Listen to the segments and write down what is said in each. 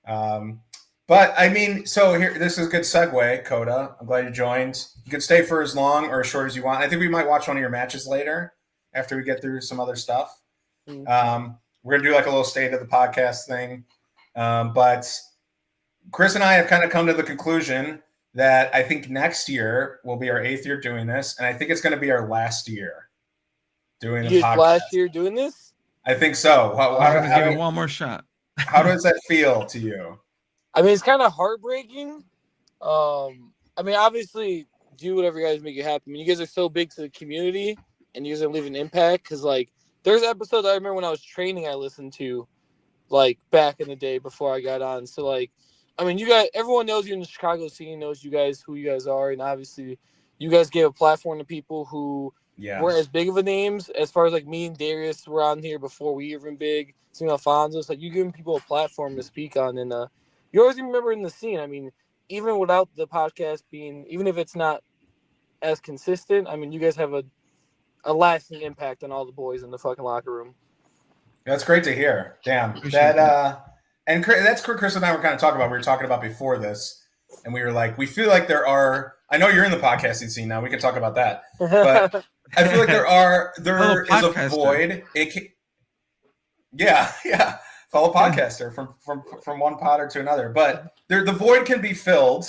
But I mean, so here, this is a good segue, Coda. I'm glad you joined. You can stay for as long or as short as you want. I think we might watch one of your matches later after we get through some other stuff. We're gonna do like a little state of the podcast thing, but Chris and I have kind of come to the conclusion that I think next year will be our 8th year doing this, and I think it's going to be our last year doing the podcast. Last year doing this? I think so. Give it one more shot. How does that feel to you? I mean, it's kind of heartbreaking. I mean, obviously, do whatever you guys make it happen. I mean, you guys are so big to the community, and you guys are leaving an impact. Because, like, there's episodes I remember when I was training I listened to, like, back in the day before I got on. So, like, I mean, you guys, everyone knows you in the Chicago scene, knows you guys, who you guys are. And, obviously, you guys gave a platform to people who weren't as big of a names. As far as, like, me and Darius were on here before we were even big. Seeing Alfonso. So, like, you giving people a platform to speak on. And, you always remember in the scene. I mean, even without the podcast being, even if it's not as consistent, I mean, you guys have a lasting impact on all the boys in the fucking locker room. That's great to hear. Damn. And that's what Chris and I were kind of talking about. We were talking about before this, and we were like, we feel like there are, I know you're in the podcasting scene now. We can talk about that. But I feel like there is a void. Yeah. Follow podcaster from one podder to another. But the void can be filled,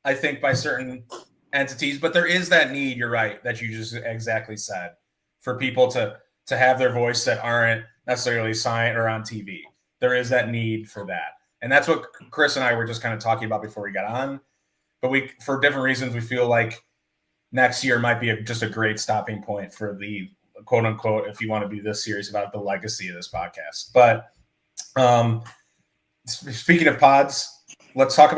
I think, by certain entities. But there is that need, you're right, that you just exactly said, for people to have their voice that aren't necessarily signed or on TV. There is that need for that. And that's what Chris and I were just kind of talking about before we got on. But we, for different reasons, we feel like next year might be just a great stopping point for the quote unquote, if you want to be this serious about the legacy of this podcast. But speaking of pods, let's talk about